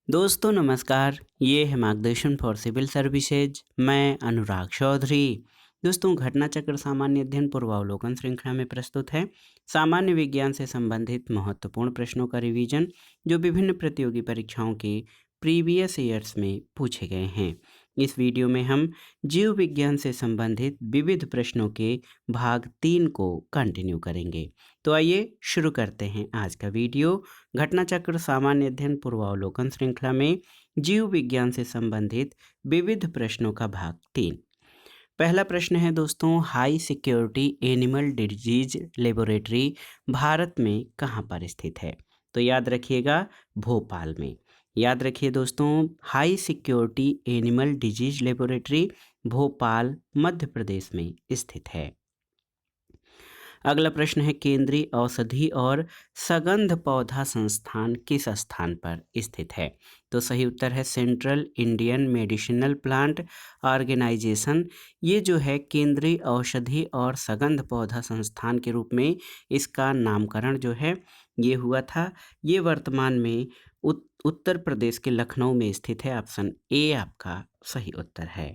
दोस्तों नमस्कार। ये है मार्गदर्शन फॉर सिविल सर्विसेज। मैं अनुराग चौधरी। दोस्तों घटना चक्र सामान्य अध्ययन पूर्वावलोकन श्रृंखला में प्रस्तुत है सामान्य विज्ञान से संबंधित महत्वपूर्ण प्रश्नों का रिवीजन जो विभिन्न प्रतियोगी परीक्षाओं के प्रीवियस ईयर्स में पूछे गए हैं। इस वीडियो में हम जीव विज्ञान से संबंधित विविध प्रश्नों के भाग 3 को कंटिन्यू करेंगे। तो आइए शुरू करते हैं आज का वीडियो। घटना चक्र सामान्य अध्ययन पूर्वावलोकन श्रृंखला में जीव विज्ञान से संबंधित विविध प्रश्नों का भाग 3। पहला प्रश्न है दोस्तों, high security animal disease laboratory Bharat में कहाँ पर स्थित है? तो याद रखिएगा भोपाल में। याद रखिए दोस्तों, high security animal disease laboratory Bhopal Madhya Pradesh में स्थित है। अगला प्रश्न है, केंद्रीय औषधि और सगंध पौधा संस्थान किस स्थान पर स्थित है? तो सही उत्तर है central Indian medicinal plant organisation. ये जो है केंद्रीय औषधि और सगंध पौधा संस्थान के रूप में इसका नामकरण जो है ये हुआ था। ये वर्तमान में उत्तर प्रदेश के लखनऊ में स्थित है। ऑप्शन ए आपका सही उत्तर है।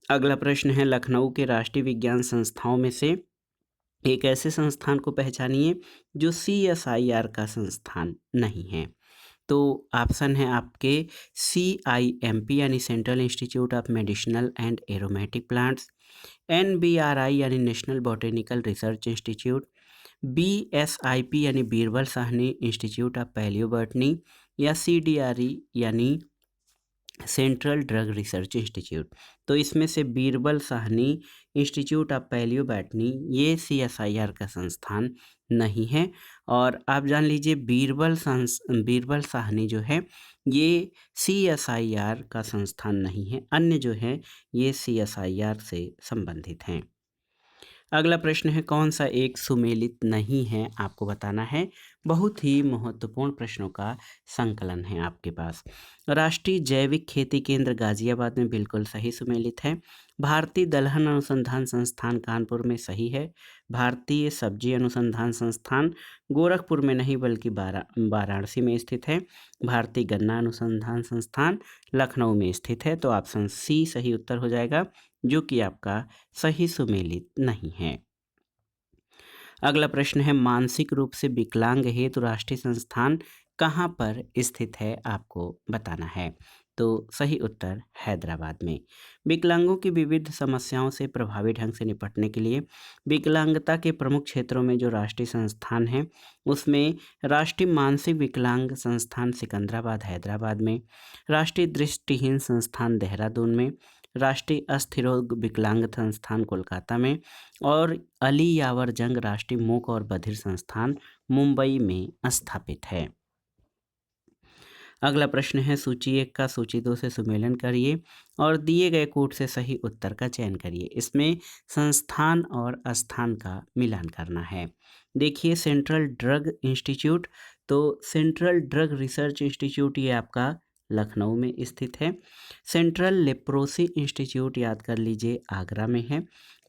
अगला प्रश्न है, लखनऊ के राष्ट्रीय विज्ञान संस्थाओं में से एक ऐसे संस्थान को पहचानिए जो CSIR का संस्थान नहीं है। तो ऑप्शन है आपके CIMP यानी central institute of medicinal and aromatic plants, NBRI यानी national botanical research institute, BSIP यानी Birbal Sahni institute of palaeobotany, या CDRE यानी सेंट्रल ड्रग रिसर्च इंस्टीट्यूट। तो इसमें से Birbal Sahni institute of palaeobotany ये CSIR का संस्थान नहीं है। और आप जान लीजिए बीरबल साहनी जो है ये CSIR का संस्थान नहीं है, अन्य जो है ये CSIR से संबंधित हैं। अगला प्रश्न है, कौन सा एक सुमेलित नहीं है? आपको बताना है। बहुत ही महत्वपूर्ण प्रश्नों का संकलन है आपके पास। राष्ट्रीय जैविक खेती केंद्र गाजियाबाद में बिल्कुल सही सुमेलित है। भारतीय दलहन अनुसंधान संस्थान कानपुर में सही है। भारतीय सब्जी अनुसंधान संस्थान गोरखपुर में नहीं बल्कि वाराणसी में स्थित है। भारतीय गन्ना अनुसंधान संस्थान लखनऊ में स्थित है। तो ऑप्शन सी सही उत्तर हो जाएगा, जो कि आपका सही सुमेलित नहीं है। अगला प्रश्न है, मानसिक रूप से विकलांग हेतु राष्ट्रीय संस्थान कहाँ पर स्थित है? आपको बताना है। तो सही उत्तर हैदराबाद में। विकलांगों की विविध समस्याओं से प्रभावी ढंग से निपटने के लिए विकलांगता के प्रमुख क्षेत्रों में जो राष्ट्रीय संस्थान है उसमें राष्ट्रीय मानसिक विकलांग संस्थान सिकंदराबाद हैदराबाद में, राष्ट्रीय दृष्टिहीन संस्थान देहरादून में, राष्ट्रीय अस्थिरोग विकलांग संस्थान कोलकाता में, और अली यावर जंग राष्ट्रीय मूक और बधिर संस्थान मुंबई में स्थापित है। अगला प्रश्न है, सूची 1 का सूची 2 से सुमेलन करिए और दिए गए कोड से सही उत्तर का चयन करिए। इसमें संस्थान और स्थान का मिलान करना है। देखिए सेंट्रल ड्रग इंस्टीट्यूट, तो सेंट्रल ड्रग रिसर्च इंस्टीट्यूट ये आपका लखनऊ में स्थित है। सेंट्रल लेप्रोसी इंस्टीट्यूट याद कर लीजिए आगरा में है।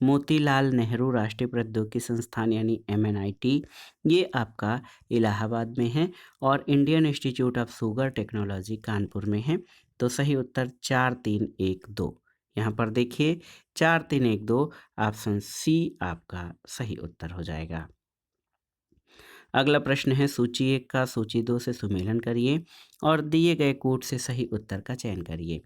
मोतीलाल नेहरू राष्ट्रीय प्रौद्योगिकी संस्थान यानी MNIT ये आपका इलाहाबाद में है। और Indian institute of sugar technology Kanpur में है। तो सही उत्तर 4312। यहाँ पर देखिए 4312 ऑप्शन सी आपका सही उत्तर हो जाएगा। अगला प्रश्न है, सूची 1 का सूची 2 से सुमेलन करिए और दिए गए कोड से सही उत्तर का चयन करिए।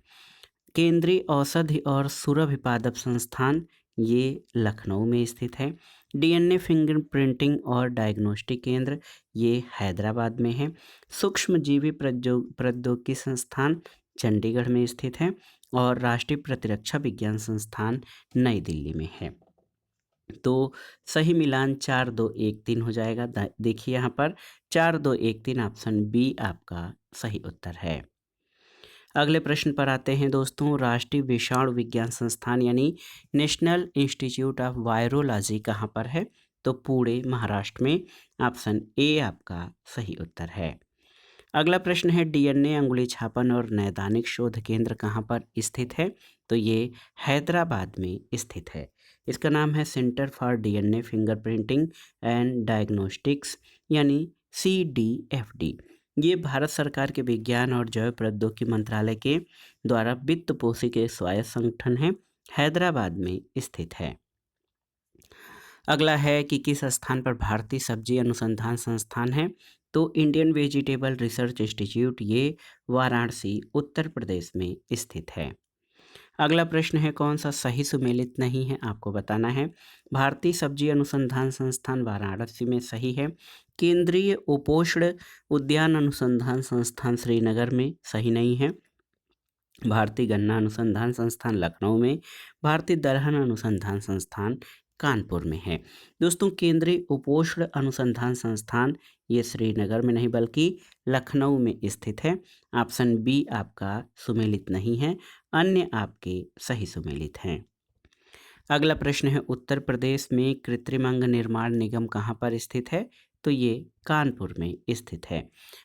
केंद्रीय औषधि और सुरभि पादप संस्थान ये लखनऊ में स्थित है। DNA फिंगर प्रिंटिंग और डायग्नोस्टिक केंद्र ये हैदराबाद में है। सूक्ष्मजीवी प्रौद्योगिकी संस्थान चंडीगढ़ में स्थित है। और राष्ट्रीय प्रतिरक्षा विज्ञान संस्थान नई दिल्ली में है। तो सही मिलान 4213 हो जाएगा। देखिए यहाँ पर 4213 ऑप्शन बी आपका सही उत्तर है। अगले प्रश्न पर आते हैं दोस्तों, राष्ट्रीय विषाणु विज्ञान संस्थान यानी नेशनल इंस्टीट्यूट ऑफ वायरोलॉजी कहाँ पर है? तो पुणे महाराष्ट्र में। ऑप्शन ए आपका सही उत्तर है। अगला प्रश्न है, DNA अंगुली छापन और नैदानिक शोध केंद्र कहाँ पर स्थित है? तो ये हैदराबाद में स्थित है। इसका नाम है centre for DNA fingerprinting and diagnostics यानी CDFD। ये भारत सरकार के विज्ञान और जैव प्रौद्योगिकी मंत्रालय के द्वारा वित्त पोषित एक स्वायत्त संगठन है, हैदराबाद में स्थित है। अगला है कि किस स्थान पर भारतीय सब्जी अनुसंधान संस्थान है, तो इंडियन वेजिटेबल रिसर्च इंस्टीट्यूट, ये वाराणसी उत्तर प्रदेश में स्थित है। अगला प्रश्न है कौन सा सही सुमेलित नहीं है, आपको बताना है। भारतीय सब्जी अनुसंधान संस्थान वाराणसी में सही है। केंद्रीय उपोष्ण उद्यान अनुसंधान संस्थान श्रीनगर में सही नहीं है। भारतीय गन्ना अनुसंधान संस्थान लखनऊ में, भारतीय दलहन अनुसंधान संस्थान कानपुर में है। दोस्तों, केंद्रीय उपोष्ण अनुसंधान संस्थान ये श्रीनगर में नहीं बल्कि लखनऊ में स्थित है। ऑप्शन बी आपका सुमेलित नहीं है, अन्य आपके सही सुमेलित हैं। अगला प्रश्न है उत्तर प्रदेश में कृत्रिम अंग निर्माण निगम कहाँ पर स्थित है, तो ये कानपुर में स्थित है।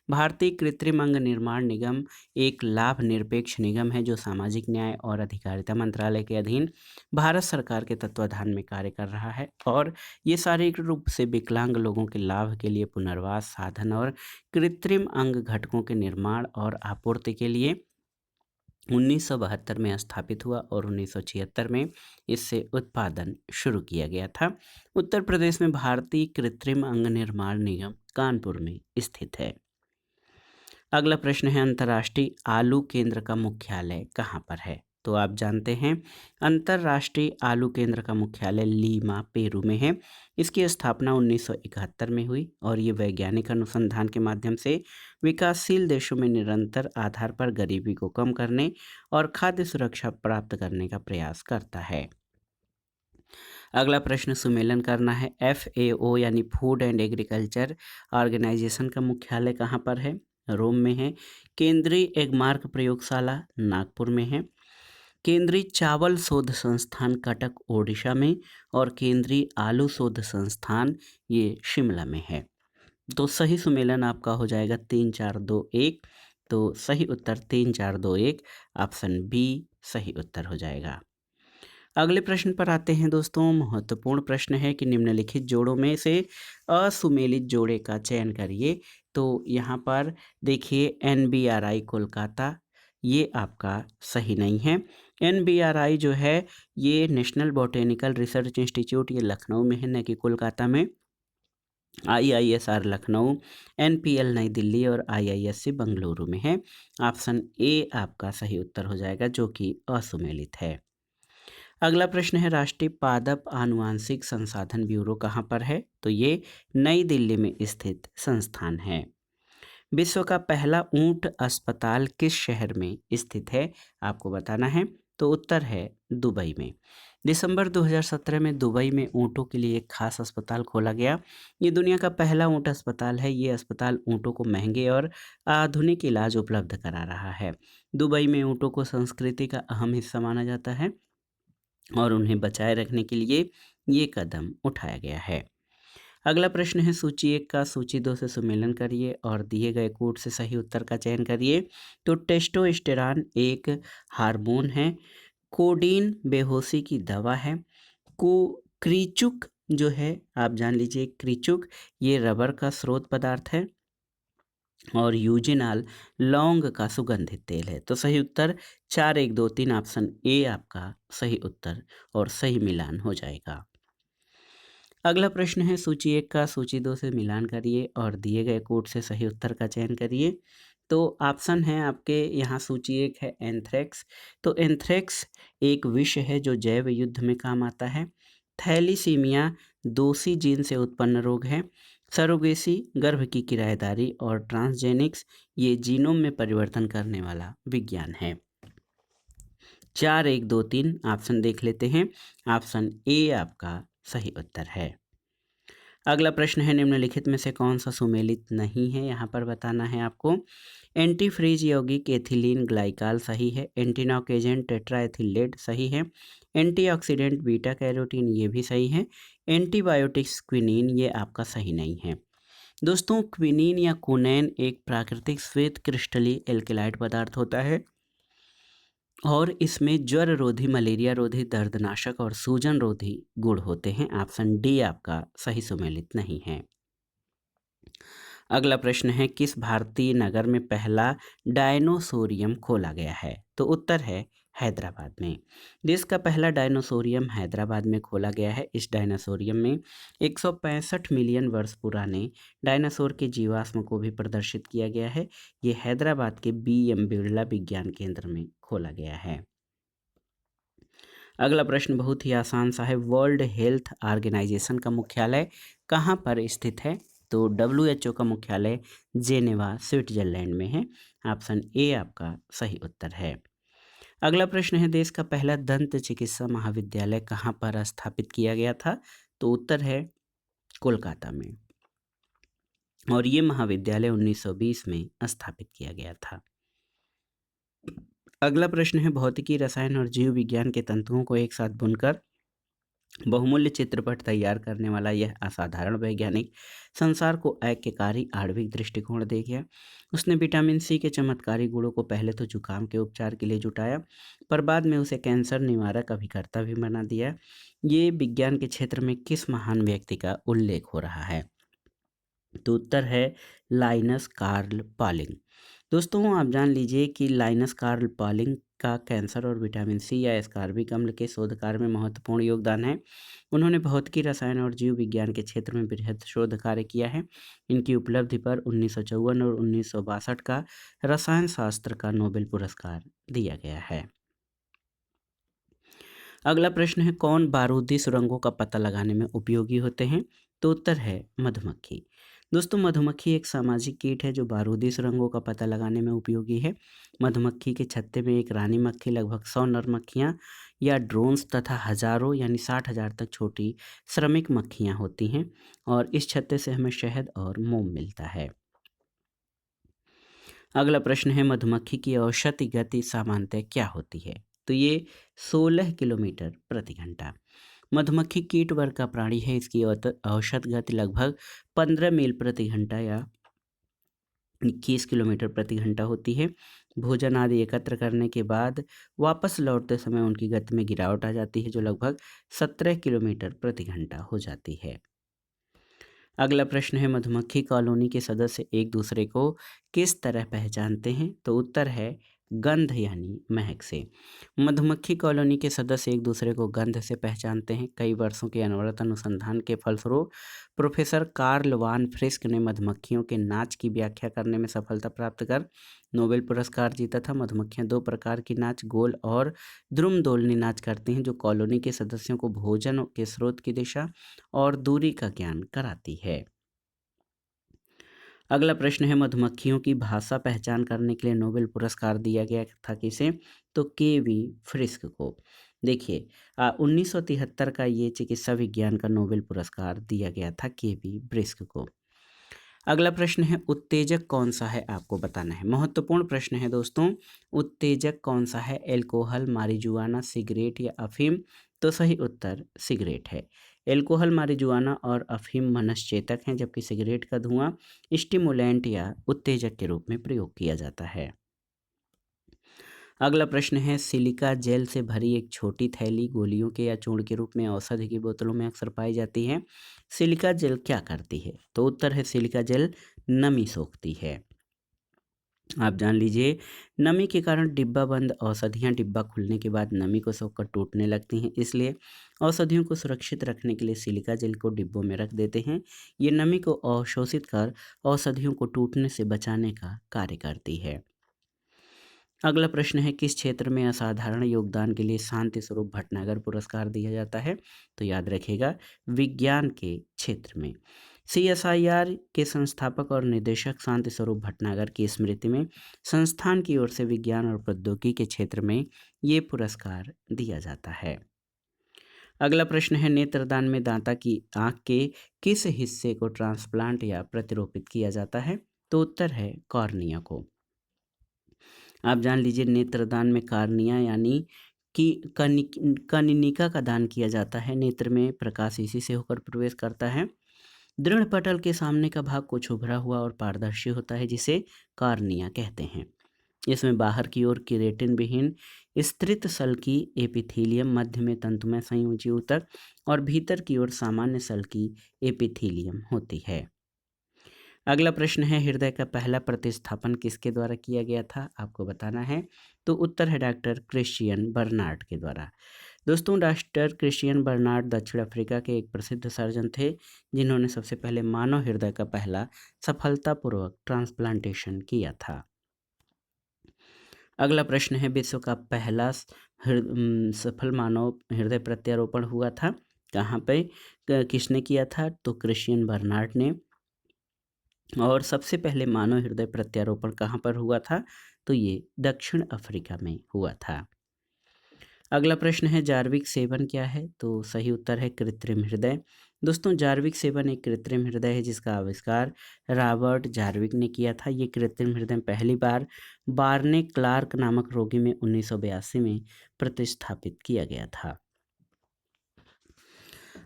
भारतीय कृत्रिम अंग निर्माण निगम एक लाभ निरपेक्ष निगम है जो सामाजिक न्याय और अधिकारिता मंत्रालय के अधीन भारत सरकार के तत्वाधान में कार्य कर रहा है और ये शारीरिक रूप से विकलांग लोगों के लाभ के लिए पुनर्वास साधन और कृत्रिम अंग घटकों के निर्माण और आपूर्ति के लिए 1972 में स्थापित हुआ और 1976 में इससे उत्पादन शुरू किया गया था। उत्तर प्रदेश में भारतीय कृत्रिम अंग निर्माण निगम कानपुर में स्थित है। अगला प्रश्न है अंतर्राष्ट्रीय आलू केंद्र का मुख्यालय कहाँ पर है, तो आप जानते हैं अंतर्राष्ट्रीय आलू केंद्र का मुख्यालय लीमा पेरू में है। इसकी स्थापना 1971 में हुई और ये वैज्ञानिक अनुसंधान के माध्यम से विकासशील देशों में निरंतर आधार पर गरीबी को कम करने और खाद्य सुरक्षा प्राप्त करने का प्रयास करता है। अगला प्रश्न सुमेलन करना है। FAO यानी फूड एंड एग्रीकल्चर ऑर्गेनाइजेशन का मुख्यालय कहाँ पर है, रोम में है। केंद्रीय एगमार्क प्रयोगशाला नागपुर में है। केंद्रीय चावल शोध संस्थान कटक ओडिशा में और केंद्रीय आलू शोध संस्थान ये शिमला में है। तो सही सुमेलन आपका हो जाएगा 3 4 2 1। तो सही उत्तर 3 4 2 1, ऑप्शन बी सही उत्तर हो जाएगा। अगले प्रश्न पर आते हैं दोस्तों। महत्वपूर्ण प्रश्न है कि निम्नलिखित जोड़ों में से असुमेलित जोड़े का चयन करिए। तो यहाँ पर देखिए NBRI कोलकाता, ये आपका सही नहीं है। NBRI जो है ये नेशनल बॉटेनिकल रिसर्च इंस्टीट्यूट, ये लखनऊ में है न कि कोलकाता में। IISR लखनऊ, NPL नई दिल्ली और IISc बंगलुरु में है। ऑप्शन ए आपका सही उत्तर हो जाएगा जो कि असुमेलित है। अगला प्रश्न है राष्ट्रीय पादप आनुवांशिक संसाधन ब्यूरो कहाँ पर है, तो ये नई दिल्ली में स्थित संस्थान है। विश्व का पहला ऊंट अस्पताल किस शहर में स्थित है, आपको बताना है। तो उत्तर है दुबई में। दिसंबर 2017 में दुबई में ऊँटों के लिए एक खास अस्पताल खोला गया। ये दुनिया का पहला ऊँट अस्पताल है। ये अस्पताल ऊँटों को महंगे और आधुनिक इलाज उपलब्ध करा रहा है। दुबई में ऊँटों को संस्कृति का अहम हिस्सा माना जाता है और उन्हें बचाए रखने के लिए ये कदम उठाया गया है। अगला प्रश्न है सूची 1 का सूची 2 से सुमेलन करिए और दिए गए कोड से सही उत्तर का चयन करिए। तो टेस्टोस्टेरॉन एक हार्मोन है। कोडीन बेहोशी की दवा है। क्रीचुक जो है आप जान लीजिए, क्रीचुक ये रबर का स्रोत पदार्थ है और यूजिनाल लौंग का सुगंधित तेल है। तो सही उत्तर 4 1 2 3, ऑप्शन ए आपका सही उत्तर और सही मिलान हो जाएगा। अगला प्रश्न है सूची 1 का सूची 2 से मिलान करिए और दिए गए कोड से सही उत्तर का चयन करिए। तो ऑप्शन है आपके यहाँ सूची 1 है एंथ्रेक्स। तो एंथ्रेक्स एक विष है जो जैव युद्ध में काम आता है। थैलीसीमिया दोषी जीन से उत्पन्न रोग है। सरोगेसी गर्भ की किराएदारी और ट्रांसजेनिक्स ये जीनोम में परिवर्तन करने वाला विज्ञान है। 4 1 2 3 ऑप्शन देख लेते हैं। ऑप्शन ए आपका सही उत्तर है। अगला प्रश्न है निम्नलिखित में से कौन सा सुमेलित नहीं है, यहाँ पर बताना है आपको। एंटी फ्रीज यौगिक एथिलीन ग्लाइकाल सही है। एंटीनॉक एजेंट टेट्राएथिलेट सही है। एंटीऑक्सीडेंट बीटा कैरोटीन ये भी सही है। एंटीबायोटिक्स क्विनीन ये आपका सही नहीं है। दोस्तों, क्विनीन या क्विनैन एक प्राकृतिक श्वेत क्रिस्टलीय एल्केलाइड पदार्थ होता है और इसमें ज्वर रोधी, मलेरिया रोधी, दर्दनाशक और सूजन रोधी गुण होते हैं। ऑप्शन डी आपका सही सुमेलित नहीं है। अगला प्रश्न है, किस भारतीय नगर में पहला डायनोसोरियम खोला गया है? तो उत्तर है हैदराबाद में। देश का पहला डायनोसोरियम हैदराबाद में खोला गया है। इस डायनोसोरियम में 165 मिलियन वर्ष पुराने डायनासोर के जीवाश्म को भी प्रदर्शित किया गया है। ये हैदराबाद के BM बिरला विज्ञान केंद्र में खोला गया है। अगला प्रश्न बहुत ही आसान सा है, वर्ल्ड हेल्थ ऑर्गेनाइजेशन का मुख्यालय कहाँ पर स्थित है? तो WHO का मुख्यालय जेनेवा स्विट्जरलैंड में है। ऑप्शन ए आपका सही उत्तर है। अगला प्रश्न है, देश का पहला दंत चिकित्सा महाविद्यालय कहाँ पर स्थापित किया गया था? तो उत्तर है कोलकाता में, और ये महाविद्यालय 1920 में स्थापित किया गया था। अगला प्रश्न है, भौतिकी, रसायन और जीव विज्ञान के तंतुओं को एक साथ बुनकर बहुमूल्य चित्रपट तैयार करने वाला यह असाधारण वैज्ञानिक संसार को ऐक्यकारी आणविक दृष्टिकोण दे गया। उसने विटामिन सी के चमत्कारी गुणों को पहले तो जुकाम के उपचार के लिए जुटाया, पर बाद में उसे कैंसर निवारक अभिकर्ता भी बना दिया। ये विज्ञान के क्षेत्र में किस महान व्यक्ति का उल्लेख हो रहा है? तो उत्तर है लाइनस कार्ल पॉलिंग। दोस्तों, आप जान लीजिए कि लाइनस कार्ल पॉलिंग का कैंसर और विटामिन सी या एस्कॉर्बिक अम्ल के शोध कार्य में महत्वपूर्ण योगदान है। उन्होंने भौतिकी, रसायन और जीव विज्ञान के क्षेत्र में बृहद शोध कार्य किया है। इनकी उपलब्धि पर 1954 और 1962 का रसायन शास्त्र का नोबेल पुरस्कार दिया गया है। अगला प्रश्न है, कौन बारूदी सुरंगों का पता लगाने में उपयोगी होते हैं? तो उत्तर है मधुमक्खी। दोस्तों, मधुमक्खी एक सामाजिक कीट है जो बारूदी सुरंगों का पता लगाने में उपयोगी है। मधुमक्खी के छत्ते में एक रानी मक्खी, लगभग 100 नर मक्खियाँ या ड्रोन्स तथा हजारों यानी 60,000 तक छोटी श्रमिक मक्खियाँ होती हैं, और इस छत्ते से हमें शहद और मोम मिलता है। अगला प्रश्न है, मधुमक्खी की औसत गति सामान्यतः क्या होती है? तो ये 16 किलोमीटर प्रति घंटा। मधुमक्खी कीट वर्ग का प्राणी है। इसकी औसत गति लगभग 15 मील प्रति घंटा या 21 किलोमीटर प्रति घंटा होती है। भोजन आदि एकत्र करने के बाद वापस लौटते समय उनकी गति में गिरावट आ जाती है, जो लगभग 17 किलोमीटर प्रति घंटा हो जाती है। अगला प्रश्न है, मधुमक्खी कॉलोनी के सदस्य एक दूसरे को किस तरह पहचानते हैं? तो उत्तर है गंध यानी महक से। मधुमक्खी कॉलोनी के सदस्य एक दूसरे को गंध से पहचानते हैं। कई वर्षों के अनवरत अनुसंधान के फलस्वरूप प्रोफेसर कार्ल वान फ्रिस्क ने मधुमक्खियों के नाच की व्याख्या करने में सफलता प्राप्त कर नोबेल पुरस्कार जीता था। मधुमक्खियां दो प्रकार की नाच, गोल और द्रुमदोलनी नाच करती हैं, जो कॉलोनी के सदस्यों को भोजन के स्रोत की दिशा और दूरी का ज्ञान कराती है। अगला प्रश्न है, मधुमक्खियों की भाषा पहचान करने के लिए नोबेल पुरस्कार दिया गया था किसे? तो KV फ्रिस्क को। देखिए, 1973 का ये चिकित्सा विज्ञान का नोबेल पुरस्कार दिया गया था KV फ्रिस्क को। अगला प्रश्न है, उत्तेजक कौन सा है? आपको बताना है। महत्वपूर्ण प्रश्न है दोस्तों। उत्तेजक कौन सा है? एल्कोहल, मारिजुआना, सिगरेट या अफीम? तो सही उत्तर सिगरेट है। एल्कोहल, मारिजुआना और अफीम मनश्चेतक हैं, जबकि सिगरेट का धुआं स्टिमुलेंट या उत्तेजक के रूप में प्रयोग किया जाता है। अगला प्रश्न है, सिलिका जेल से भरी एक छोटी थैली गोलियों के या चूर्ण के रूप में औषधि की बोतलों में अक्सर पाई जाती है। सिलिका जेल क्या करती है? तो उत्तर है सिलिका जेल नमी सोखती है। आप जान लीजिए, नमी के कारण डिब्बा बंद औषधियाँ डिब्बा खुलने के बाद नमी को सोखकर टूटने लगती हैं। इसलिए औषधियों को सुरक्षित रखने के लिए सिलिका जेल को डिब्बों में रख देते हैं। ये नमी को अवशोषित कर औषधियों को टूटने से बचाने का कार्य करती है। अगला प्रश्न है, किस क्षेत्र में असाधारण योगदान के लिए शांति स्वरूप भटनागर पुरस्कार दिया जाता है? तो याद रखिएगा, विज्ञान के क्षेत्र में। CSIR के संस्थापक और निदेशक शांति स्वरूप भटनागर की स्मृति में संस्थान की ओर से विज्ञान और प्रौद्योगिकी के क्षेत्र में ये पुरस्कार दिया जाता है। अगला प्रश्न है, नेत्रदान में दांता की आंख के किस हिस्से को ट्रांसप्लांट या प्रतिरोपित किया जाता है? तो उत्तर है कॉर्निया को। आप जान लीजिए, नेत्रदान में कार्निया यानी कि कनिनिका का दान किया जाता है। नेत्र में प्रकाश इसी से होकर प्रवेश करता है। दृढ़ पटल के सामने का भाग कुछ उभरा हुआ और पारदर्शी होता है, जिसे कार्निया कहते हैं। इसमें बाहर की ओर केराटिन विहीन स्तृत सल्की एपिथीलियम, मध्य में तंतुमय संयोजी ऊतक और भीतर की ओर सामान्य सल्की एपिथीलियम होती है। अगला प्रश्न है, हृदय का पहला प्रतिस्थापन किसके द्वारा किया गया था? आपको बताना है। तो उत्तर है डॉक्टर क्रिश्चियन बर्नार्ड के द्वारा। दोस्तों, डॉक्टर क्रिश्चियन बर्नार्ड दक्षिण अफ्रीका के एक प्रसिद्ध सर्जन थे, जिन्होंने सबसे पहले मानव हृदय का पहला सफलतापूर्वक ट्रांसप्लांटेशन किया था। अगला प्रश्न है, विश्व का पहला सफल मानव हृदय प्रत्यारोपण हुआ था कहाँ पे, किसने किया था? तो क्रिश्चियन बर्नार्ड ने। और सबसे पहले मानव हृदय प्रत्यारोपण कहाँ पर हुआ था? तो ये दक्षिण अफ्रीका में हुआ था। अगला प्रश्न है, जार्विक सेवन क्या है? तो सही उत्तर है कृत्रिम हृदय। दोस्तों, जार्विक सेवन एक कृत्रिम हृदय है जिसका आविष्कार रॉबर्ट जार्विक ने किया था। ये कृत्रिम हृदय पहली बार बार्ने क्लार्क नामक रोगी में 1982 में प्रतिस्थापित किया गया था।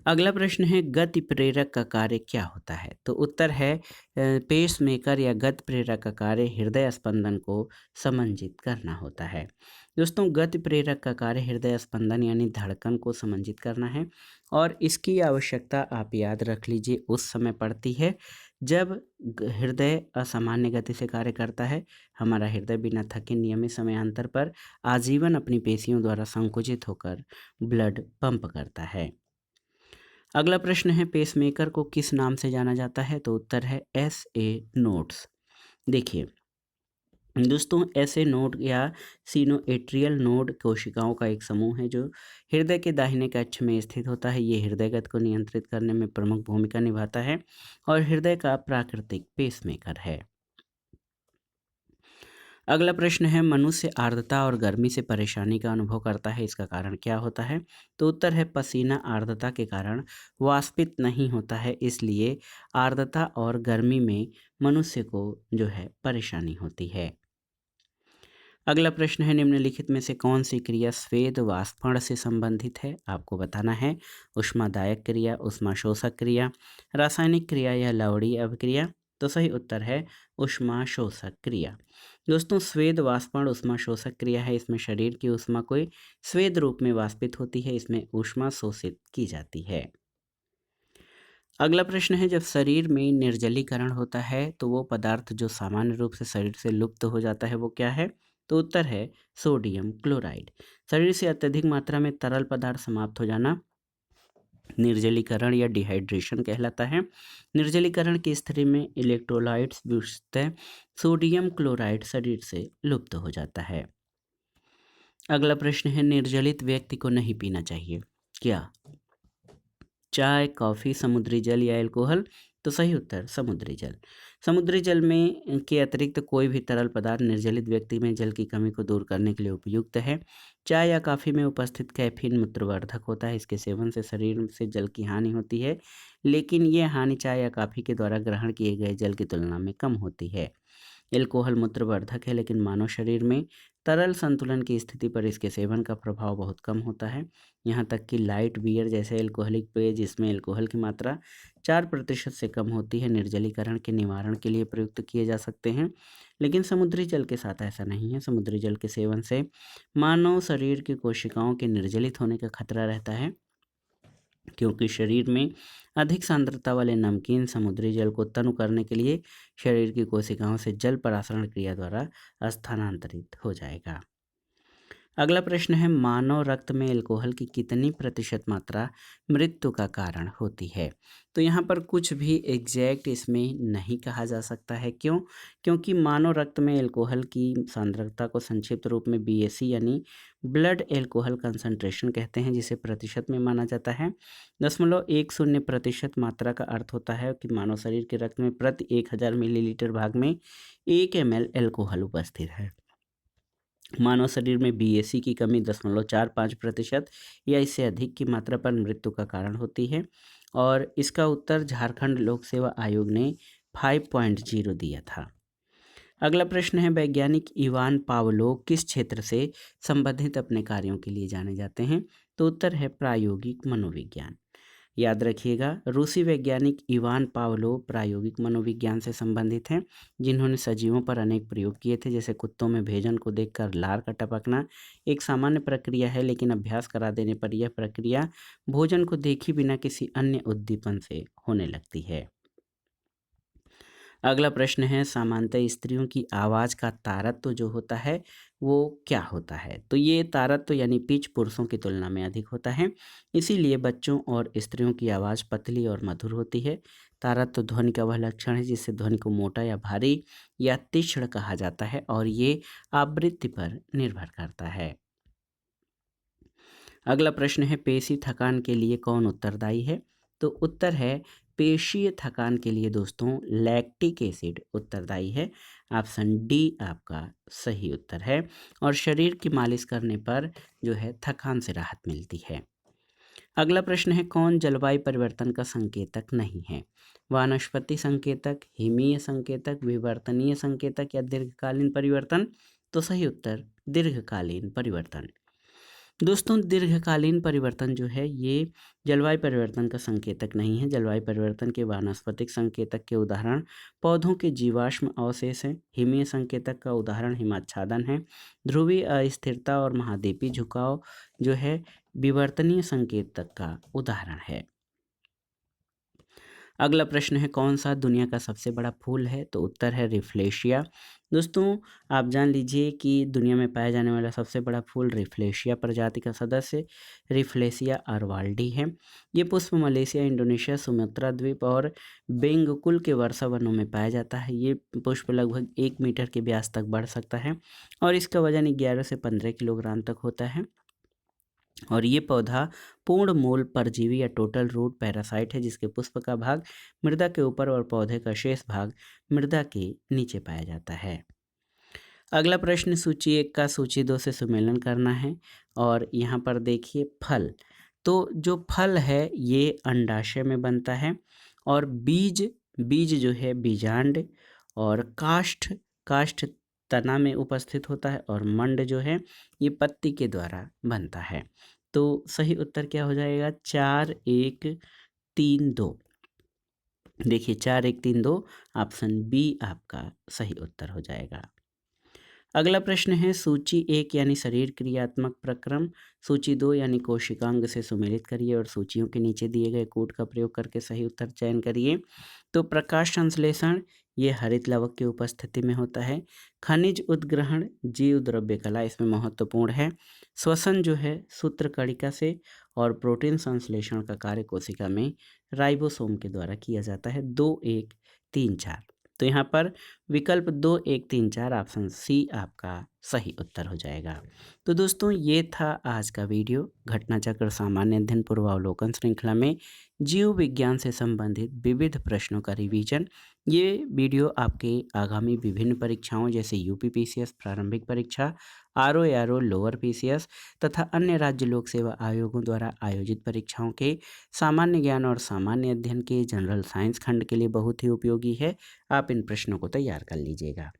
अगला प्रश्न है, गति प्रेरक का कार्य क्या होता है? तो उत्तर है पेसमेकर या गति प्रेरक का कार्य हृदय स्पंदन को समंजित करना होता है। दोस्तों, गति प्रेरक का कार्य हृदय स्पंदन यानी धड़कन को समंजित करना है, और इसकी आवश्यकता आप याद रख लीजिए उस समय पड़ती है जब हृदय असामान्य गति से कार्य करता है। हमारा हृदय बिना थके नियमित समयांतर पर आजीवन अपनी पेशियों द्वारा संकुचित होकर ब्लड पंप करता है। अगला प्रश्न है, पेसमेकर को किस नाम से जाना जाता है? तो उत्तर है एसए नोड्स। देखिए दोस्तों, एसए नोड या सिनोएट्रियल नोड कोशिकाओं का एक समूह है जो हृदय के दाहिने कक्ष में स्थित होता है। ये हृदय गति को नियंत्रित करने में प्रमुख भूमिका निभाता है और हृदय का प्राकृतिक पेसमेकर है। अगला प्रश्न है, मनुष्य आर्द्रता और गर्मी से परेशानी का अनुभव करता है, इसका कारण क्या होता है? तो उत्तर है पसीना आर्द्रता के कारण वाष्पित नहीं होता है, इसलिए आर्द्रता और गर्मी में मनुष्य को जो है परेशानी होती है। अगला प्रश्न है, निम्नलिखित में से कौन सी क्रिया स्वेद वाष्पण से संबंधित है? आपको बताना है। ऊष्मादायक क्रिया, ऊष्माशोषक क्रिया, रासायनिक क्रिया या लवणीय अभिक्रिया? तो सही उत्तर है ऊष्माशोषक क्रिया। दोस्तों, स्वेद वाष्पण ऊष्माशोषक क्रिया है। इसमें शरीर की ऊष्मा को स्वेद रूप में वाष्पित होती है, इसमें ऊष्मा शोषित की जाती है। अगला प्रश्न है, जब शरीर में निर्जलीकरण होता है तो वो पदार्थ जो सामान्य रूप से शरीर से लुप्त हो जाता है वो क्या है? तो उत्तर है सोडियम क्लोराइड। शरीर से अत्यधिक मात्रा में तरल पदार्थ समाप्त हो जाना निर्जलीकरण या डिहाइड्रेशन कहलाता है। निर्जलीकरण की स्थिति में इलेक्ट्रोलाइट्स विशेषतः सोडियम क्लोराइड शरीर से लुप्त हो जाता है। अगला प्रश्न है, निर्जलित व्यक्ति को नहीं पीना चाहिए क्या? चाय, कॉफ़ी, समुद्री जल या अल्कोहल? तो सही उत्तर समुद्री जल। समुद्री जल में के अतिरिक्त कोई भी तरल पदार्थ निर्जलित व्यक्ति में जल की कमी को दूर करने के लिए उपयुक्त है। चाय या कॉफ़ी में उपस्थित कैफीन मूत्रवर्धक होता है, इसके सेवन से शरीर से जल की हानि होती है, लेकिन ये हानि चाय या कॉफ़ी के द्वारा ग्रहण किए गए जल की तुलना में कम होती है। एल्कोहल मूत्रवर्धक है, लेकिन मानव शरीर में तरल संतुलन की स्थिति पर इसके सेवन का प्रभाव बहुत कम होता है। यहाँ तक कि लाइट बियर जैसे एल्कोहलिक पेय जिसमें एल्कोहल की मात्रा 4% से कम होती है, निर्जलीकरण के निवारण के लिए प्रयुक्त किए जा सकते हैं, लेकिन समुद्री जल के साथ ऐसा नहीं है। समुद्री जल के सेवन से मानव शरीर की कोशिकाओं के निर्जलित होने का खतरा रहता है, क्योंकि शरीर में अधिक सांद्रता वाले नमकीन समुद्री जल को तनु करने के लिए शरीर की कोशिकाओं से जल परासरण क्रिया द्वारा स्थानांतरित हो जाएगा। अगला प्रश्न है, मानव रक्त में अल्कोहल की कितनी प्रतिशत मात्रा मृत्यु का कारण होती है? तो यहाँ पर कुछ भी एग्जैक्ट इसमें नहीं कहा जा सकता है। क्यों? क्योंकि मानव रक्त में अल्कोहल की सांद्रता को संक्षिप्त रूप में BAC यानी ब्लड एल्कोहल कंसंट्रेशन कहते हैं, जिसे प्रतिशत में माना जाता है। 0.10% मात्रा का अर्थ होता है कि मानव शरीर के रक्त में प्रति 1000 मिलीलीटर भाग में 1 ml एल्कोहल उपस्थित है। मानव शरीर में BAC की कमी 0.45% या इससे अधिक की मात्रा पर मृत्यु का कारण होती है, और इसका उत्तर झारखंड लोक सेवा आयोग ने 5.0 दिया था। अगला प्रश्न है, वैज्ञानिक इवान पावलोव किस क्षेत्र से संबंधित अपने कार्यों के लिए जाने जाते हैं? तो उत्तर है प्रायोगिक मनोविज्ञान। याद रखिएगा, रूसी वैज्ञानिक इवान पावलोव प्रायोगिक मनोविज्ञान से संबंधित हैं, जिन्होंने सजीवों पर अनेक प्रयोग किए थे। जैसे कुत्तों में भोजन को देखकर लार का टपकना एक सामान्य प्रक्रिया है, लेकिन अभ्यास करा देने पर यह प्रक्रिया भोजन को देखे बिना किसी अन्य उद्दीपन से होने लगती है। अगला प्रश्न है सामान्यतः स्त्रियों की आवाज़ का तारतम्य जो होता है वो क्या होता है? तो ये तारतम्य यानी पिच पुरुषों की तुलना में अधिक होता है। इसीलिए बच्चों और स्त्रियों की आवाज़ पतली और मधुर होती है। तारतम्य ध्वनि का वह लक्षण है जिससे ध्वनि को मोटा या भारी या तीक्ष्ण कहा जाता है और ये आवृत्ति पर निर्भर करता है। अगला प्रश्न है पेशी थकान के लिए कौन उत्तरदायी है? तो उत्तर है पेशीय थकान के लिए दोस्तों लैक्टिक एसिड उत्तरदायी है। ऑप्शन डी आपका सही उत्तर है। और शरीर की मालिश करने पर जो है थकान से राहत मिलती है। अगला प्रश्न है कौन जलवायु परिवर्तन का संकेतक नहीं है? वानस्पति संकेतक, हिमीय संकेतक, विवर्तनीय संकेतक या दीर्घकालीन परिवर्तन? तो सही उत्तर दीर्घकालीन परिवर्तन। दोस्तों दीर्घकालीन परिवर्तन जो है ये जलवायु परिवर्तन का संकेतक नहीं है। जलवायु परिवर्तन के वानस्पतिक संकेतक के उदाहरण पौधों के जीवाश्म अवशेष हैं। हिमीय संकेतक का उदाहरण हिमाच्छादन है। ध्रुवीय अस्थिरता और महाद्वीपीय झुकाव जो है विवर्तनीय संकेतक का उदाहरण है। अगला प्रश्न है कौन सा दुनिया का सबसे बड़ा फूल है? तो उत्तर है रिफ्लेशिया। दोस्तों आप जान लीजिए कि दुनिया में पाया जाने वाला सबसे बड़ा फूल रिफ्लेशिया प्रजाति का सदस्य रिफ्लेशिया अर्वाल्डी है। ये पुष्प मलेशिया, इंडोनेशिया, सुमात्रा द्वीप और बेंगकुल के वर्षा वनों में पाया जाता है। ये पुष्प लगभग 1 मीटर के व्यास तक बढ़ सकता है और इसका वजन 11 से 15 किलोग्राम तक होता है। और ये पौधा पूर्ण मूल परजीवी या टोटल रूट पैरासाइट है जिसके पुष्प का भाग मृदा के ऊपर और पौधे का शेष भाग मृदा के नीचे पाया जाता है। अगला प्रश्न सूची 1 का सूची 2 से सुमेलन करना है और यहाँ पर देखिए फल। तो जो फल है ये अंडाशय में बनता है और बीज बीज जो है बीजांड और काष्ठ काष्ठ तना में उपस्थित होता है और मंड जो है ये पत्ती के द्वारा बनता है। तो सही उत्तर क्या हो जाएगा? 4 1 3 2। देखिए 4 1 3 2 ऑप्शन बी आपका सही उत्तर हो जाएगा। अगला प्रश्न है सूची 1 यानी शरीर क्रियात्मक प्रक्रम, सूची 2 यानी कोशिकांग से सुमेलित करिए और सूचियों के नीचे दिए गए कोड का प्रयोग करके सही उत्तर चयन करिए। तो प्रकाश संश्लेषण ये हरित लवक की उपस्थिति में होता है। खनिज उद्ग्रहण जीव द्रव्य कला इसमें महत्वपूर्ण है। श्वसन जो है सूत्रकणिका से और प्रोटीन संश्लेषण का कार्य कोशिका में राइबोसोम के द्वारा किया जाता है। 2 1 3 4। तो यहाँ पर विकल्प 2 1 3 4 ऑप्शन सी आपका सही उत्तर हो जाएगा। तो दोस्तों ये था आज का वीडियो घटना चक्र सामान्य अध्ययन पूर्वावलोकन श्रृंखला में जीव विज्ञान से संबंधित विविध प्रश्नों का रिवीजन। ये वीडियो आपके आगामी विभिन्न परीक्षाओं जैसे यूपीपीसीएस प्रारंभिक परीक्षा, आरओ लोअर पीसीएस तथा अन्य राज्य लोक सेवा आयोगों द्वारा आयोजित परीक्षाओं के सामान्य ज्ञान और सामान्य अध्ययन के जनरल साइंस खंड के लिए बहुत ही उपयोगी है। आप इन प्रश्नों को तैयार कर लीजिएगा।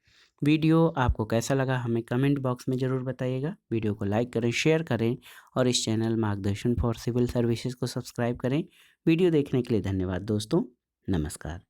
वीडियो आपको कैसा लगा हमें कमेंट बॉक्स में ज़रूर बताइएगा। वीडियो को लाइक करें, शेयर करें और इस चैनल मार्गदर्शन फॉर सिविल सर्विसेज को सब्सक्राइब करें। वीडियो देखने के लिए धन्यवाद दोस्तों। नमस्कार।